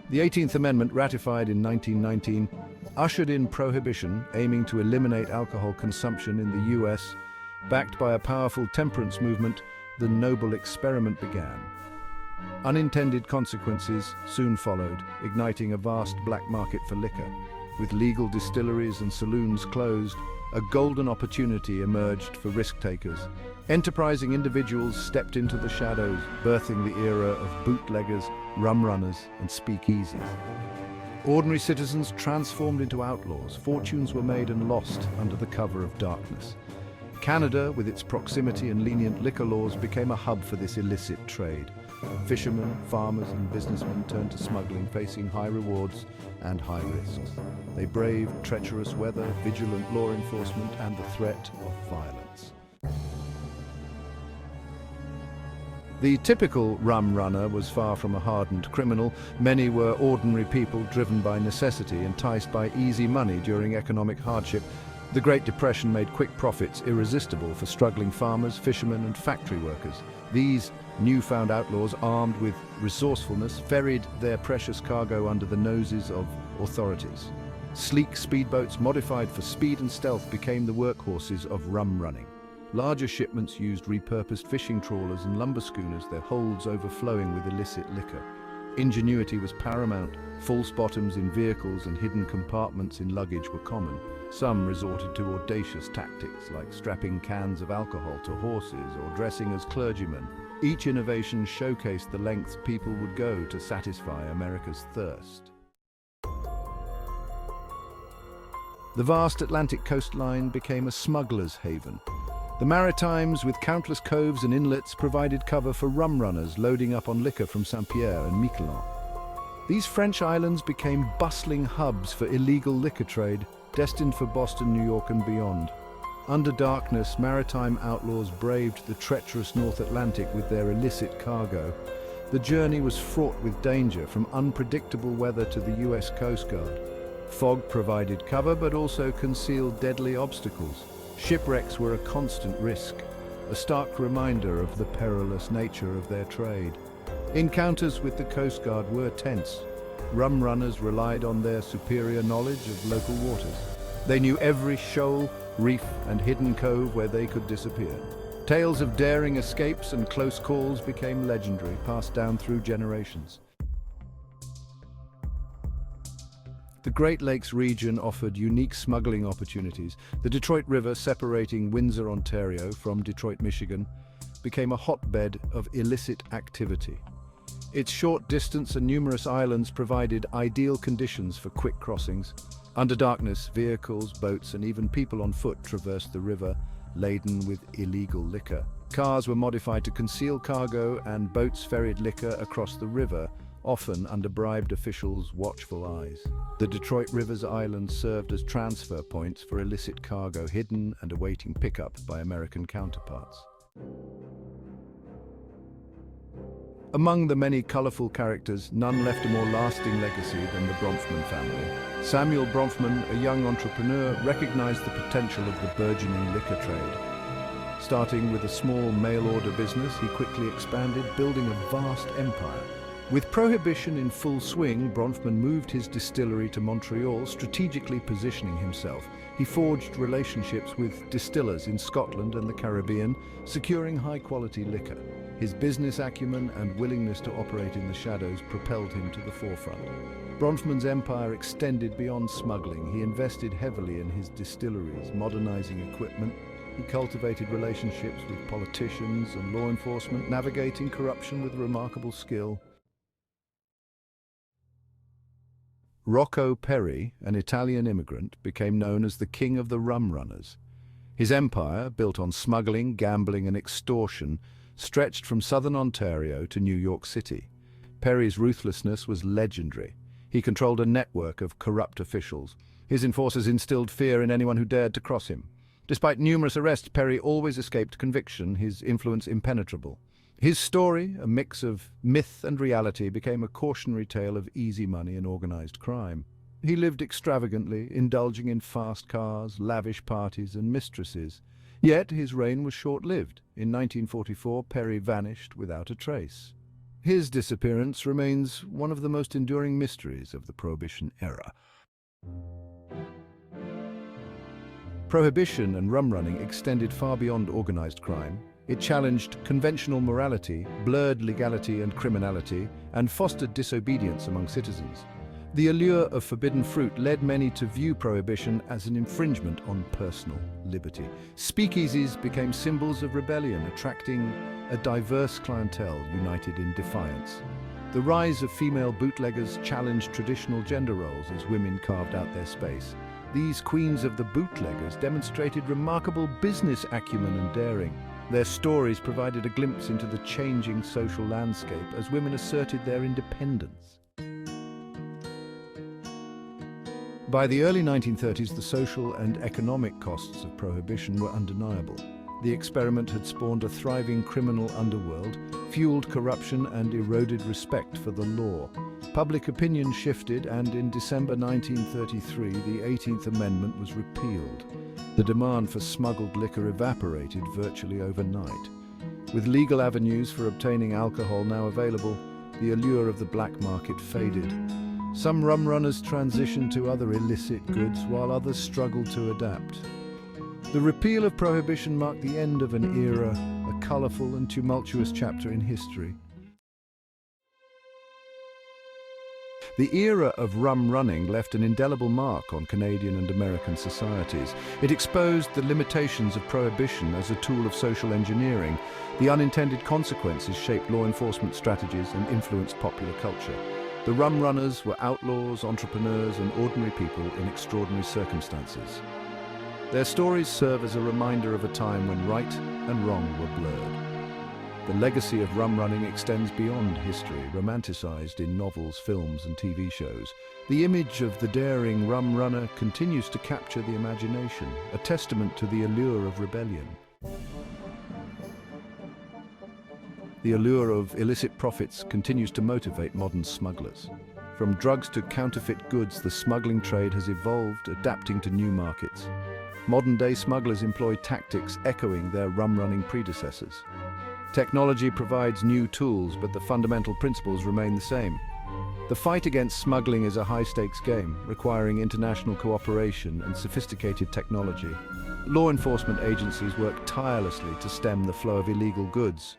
The 18th Amendment, ratified in 1919, ushered in Prohibition, aiming to eliminate alcohol consumption in the US. Backed by a powerful temperance movement, the noble experiment began. Unintended consequences soon followed, igniting a vast black market for liquor. With legal distilleries and saloons closed, a golden opportunity emerged for risk-takers. Enterprising individuals stepped into the shadows, birthing the era of bootleggers, rum runners, and speakeasies. Ordinary citizens transformed into outlaws. Fortunes were made and lost under the cover of darkness. Canada, with its proximity and lenient liquor laws, became a hub for this illicit trade. Fishermen, farmers, and businessmen turned to smuggling, facing high rewards and high risks. They braved treacherous weather, vigilant law enforcement, and the threat of violence. The typical rum runner was far from a hardened criminal. Many were ordinary people driven by necessity, enticed by easy money during economic hardship. The Great Depression made quick profits irresistible for struggling farmers, fishermen, and factory workers. These newfound outlaws, armed with resourcefulness, ferried their precious cargo under the noses of authorities. Sleek speedboats modified for speed and stealth became the workhorses of rum running. Larger shipments used repurposed fishing trawlers and lumber schooners, their holds overflowing with illicit liquor. Ingenuity was paramount. False bottoms in vehicles and hidden compartments in luggage were common. Some resorted to audacious tactics, like strapping cans of alcohol to horses or dressing as clergymen. Each innovation showcased the lengths people would go to satisfy America's thirst. The vast Atlantic coastline became a smuggler's haven. The Maritimes, with countless coves and inlets, provided cover for rum runners loading up on liquor from Saint-Pierre and Miquelon. These French islands became bustling hubs for illegal liquor trade, destined for Boston, New York, and beyond. Under darkness, maritime outlaws braved the treacherous North Atlantic with their illicit cargo. The journey was fraught with danger, from unpredictable weather to the US Coast Guard. Fog provided cover, but also concealed deadly obstacles. Shipwrecks were a constant risk, a stark reminder of the perilous nature of their trade. Encounters with the Coast Guard were tense. Rum runners relied on their superior knowledge of local waters. They knew every shoal, reef, and hidden cove where they could disappear. Tales of daring escapes and close calls became legendary, passed down through generations. The Great Lakes region offered unique smuggling opportunities. The Detroit River, separating Windsor, Ontario from Detroit, Michigan, became a hotbed of illicit activity. Its short distance and numerous islands provided ideal conditions for quick crossings. Under darkness, vehicles, boats, and even people on foot traversed the river, laden with illegal liquor. Cars were modified to conceal cargo, and boats ferried liquor across the river, often under bribed officials' watchful eyes. The Detroit River's islands served as transfer points for illicit cargo, hidden and awaiting pickup by American counterparts. Among the many colorful characters, none left a more lasting legacy than the Bronfman family. Samuel Bronfman, a young entrepreneur, recognized the potential of the burgeoning liquor trade. Starting with a small mail-order business, he quickly expanded, building a vast empire. With Prohibition in full swing, Bronfman moved his distillery to Montreal, strategically positioning himself. He forged relationships with distillers in Scotland and the Caribbean, securing high-quality liquor. His business acumen and willingness to operate in the shadows propelled him to the forefront. Bronfman's empire extended beyond smuggling. He invested heavily in his distilleries, modernizing equipment. He cultivated relationships with politicians and law enforcement, navigating corruption with remarkable skill. Rocco Perri, an Italian immigrant, became known as the king of the rum runners. His empire, built on smuggling, gambling, and extortion, stretched from southern Ontario to New York City. Perry's ruthlessness was legendary. He controlled a network of corrupt officials. His enforcers instilled fear in anyone who dared to cross him. Despite numerous arrests, Perry always escaped conviction, his influence impenetrable. His story, a mix of myth and reality, became a cautionary tale of easy money and organized crime. He lived extravagantly, indulging in fast cars, lavish parties, and mistresses. Yet his reign was short-lived. In 1944, Perry vanished without a trace. His disappearance remains one of the most enduring mysteries of the Prohibition era. Prohibition and rum running extended far beyond organized crime. It challenged conventional morality, blurred legality and criminality, and fostered disobedience among citizens. The allure of forbidden fruit led many to view prohibition as an infringement on personal liberty. Speakeasies became symbols of rebellion, attracting a diverse clientele united in defiance. The rise of female bootleggers challenged traditional gender roles as women carved out their space. These queens of the bootleggers demonstrated remarkable business acumen and daring. Their stories provided a glimpse into the changing social landscape as women asserted their independence. By the early 1930s, the social and economic costs of prohibition were undeniable. The experiment had spawned a thriving criminal underworld, fueled corruption and eroded respect for the law. Public opinion shifted, and in December 1933, the 18th Amendment was repealed. The demand for smuggled liquor evaporated virtually overnight. With legal avenues for obtaining alcohol now available, the allure of the black market faded. Some rum runners transitioned to other illicit goods, while others struggled to adapt. The repeal of prohibition marked the end of an era, a colorful and tumultuous chapter in history. The era of rum running left an indelible mark on Canadian and American societies. It exposed the limitations of prohibition as a tool of social engineering. The unintended consequences shaped law enforcement strategies and influenced popular culture. The rum runners were outlaws, entrepreneurs, and ordinary people in extraordinary circumstances. Their stories serve as a reminder of a time when right and wrong were blurred. The legacy of rum running extends beyond history, romanticized in novels, films, and TV shows. The image of the daring rum runner continues to capture the imagination, a testament to the allure of rebellion. The allure of illicit profits continues to motivate modern smugglers. From drugs to counterfeit goods, the smuggling trade has evolved, adapting to new markets. Modern-day smugglers employ tactics echoing their rum-running predecessors. Technology provides new tools, but the fundamental principles remain the same. The fight against smuggling is a high-stakes game, requiring international cooperation and sophisticated technology. Law enforcement agencies work tirelessly to stem the flow of illegal goods.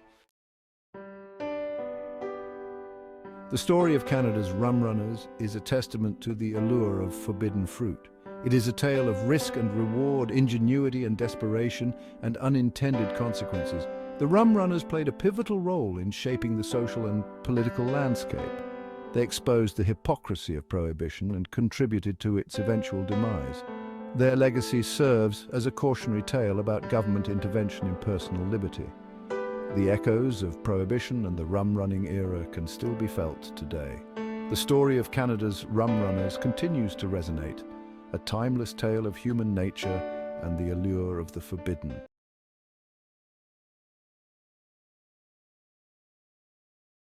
The story of Canada's rum runners is a testament to the allure of forbidden fruit. It is a tale of risk and reward, ingenuity and desperation, and unintended consequences. The rum runners played a pivotal role in shaping the social and political landscape. They exposed the hypocrisy of prohibition and contributed to its eventual demise. Their legacy serves as a cautionary tale about government intervention in personal liberty. The echoes of prohibition and the rum-running era can still be felt today. The story of Canada's rum runners continues to resonate, a timeless tale of human nature and the allure of the forbidden.